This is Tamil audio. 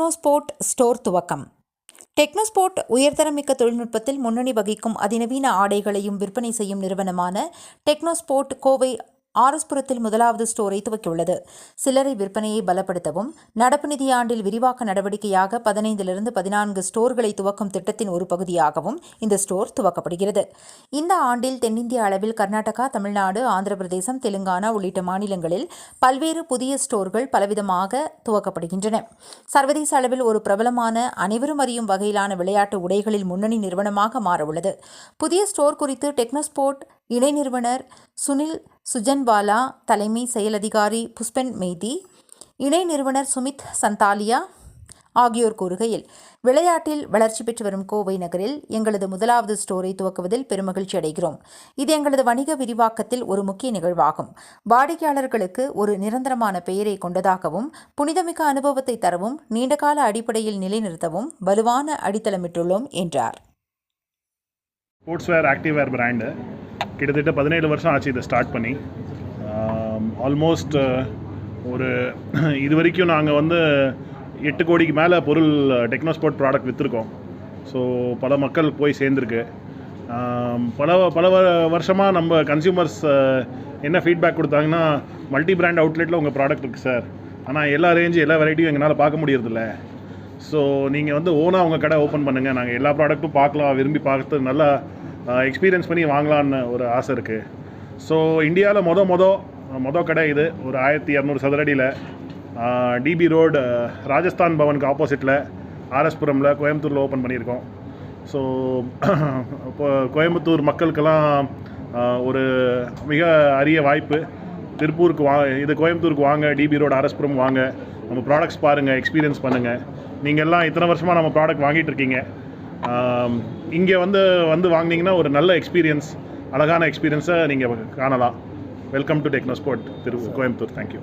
டெக்னோஸ்போர்ட் ஸ்டோர் துவக்கம். டெக்னோஸ்போர்ட் உயர்தரமிக்க தொழில்நுட்பத்தில் முன்னணி வகிக்கும் அதிநவீன ஆடைகளையும் விற்பனை செய்யும் நிறுவனமான டெக்னோஸ்போர்ட் கோவை ஆர்எஸ்புரத்தில் முதலாவது ஸ்டோரை துவக்கியுள்ளது. சில்லறை விற்பனையை பலப்படுத்தவும் நடப்பு நிதியாண்டில் விரிவாக்க நடவடிக்கையாக 15 14 ஸ்டோர்களை துவக்கும் திட்டத்தின் ஒரு பகுதியாகவும் இந்த ஸ்டோர் துவக்கப்படுகிறது. இந்த ஆண்டில் தென்னிந்திய அளவில் கர்நாடகா, தமிழ்நாடு, ஆந்திர பிரதேசம், தெலுங்கானா உள்ளிட்ட மாநிலங்களில் பல்வேறு புதிய ஸ்டோர்கள் பலவிதமாக துவக்கப்படுகின்றன. சர்வதேச அளவில் ஒரு பிரபலமான, அனைவரும் அறியும் வகையிலான விளையாட்டு உடைகளில் முன்னணி நிறுவனமாக மாறவுள்ளது. புதிய ஸ்டோர் குறித்து டெக்னோஸ்போர்ட் இணை நிறுவனர் சுனில் சுஜன்வாலா, தலைமை செயல் அதிகாரி புஷ்பன் மெய்தி, இணை நிறுவனர் சுமித் சந்தாலியா ஆகியோர் கூறுகையில், விளையாட்டில் வளர்ச்சி பெற்று வரும் கோவை நகரில் எங்களது முதலாவது ஸ்டோரை துவக்குவதில் பெருமகிழ்ச்சி அடைகிறோம். இது எங்களது வணிக விரிவாக்கத்தில் ஒரு முக்கிய நிகழ்வாகும். வாடிக்கையாளர்களுக்கு ஒரு நிரந்தரமான பெயரை கொண்டதாகவும், புனிதமிக்க அனுபவத்தை தரவும், நீண்டகால அடிப்படையில் நிலைநிறுத்தவும் வலுவான அடித்தளமிட்டுள்ளோம் என்றார். ஸ்போர்ட்ஸ்வேர் ஆக்டிவ்வேர் பிராண்டு கிட்டத்தட்ட 17 வருஷம் ஆச்சு இதை ஸ்டார்ட் பண்ணி. ஆல்மோஸ்ட் ஒரு இது வரைக்கும் நாங்கள் 8 கோடிக்கு மேலே பொருள் டெக்னோஸ்போர்ட் ப்ராடக்ட் விற்றுருக்கோம். ஸோ பல மக்கள் போய் சேர்ந்துருக்கு. பல வருஷமாக நம்ம கன்சியூமர்ஸ் என்ன ஃபீட்பேக் கொடுத்தாங்கன்னா, மல்டி பிராண்ட் அவுட்லெட்டில் உங்கள் ப்ராடக்ட் இருக்குது சார், ஆனால் எல்லா ரேஞ்சு எல்லா வெரைட்டியும் எங்களால் பார்க்க முடியறதில்ல. ஸோ நீங்கள் ஓனாக உங்கள் கடை ஓப்பன் பண்ணுங்கள், நாங்கள் எல்லா ப்ராடக்ட்டும் பார்க்கலாம், விரும்பி பார்த்து நல்லா எக்ஸ்பீரியன்ஸ் பண்ணி வாங்கலான்னு ஒரு ஆசை இருக்குது. ஸோ இந்தியாவில் மொதல் கடை இது. ஒரு 1200 சதுரடியில் டிபி ரோடு, ராஜஸ்தான் பவனுக்கு ஆப்போசிட்டில் ஆர்எஸ்புரமில் கோயம்புத்தூரில் ஓப்பன் பண்ணியிருக்கோம். ஸோ இப்போ கோயம்புத்தூர் மக்களுக்கெல்லாம் ஒரு மிக அரிய வாய்ப்பு. கோயம்புத்தூருக்கு வாங்க, டிபி ரோடு ஆர்எஸ்புரம் வாங்க, நம்ம ப்ராடக்ட்ஸ் பாருங்கள், எக்ஸ்பீரியன்ஸ் பண்ணுங்கள். நீங்கள் எல்லாம் இத்தனை வருஷமாக நம்ம ப்ராடக்ட் வாங்கிட்டு இருக்கீங்க. இங்கே வந்து வாங்கினீங்கன்னா ஒரு நல்ல எக்ஸ்பீரியன்ஸ், அழகான எக்ஸ்பீரியன்ஸை நீங்கள் காணலாம். Welcome to Technosport Coimbatore. Thank you.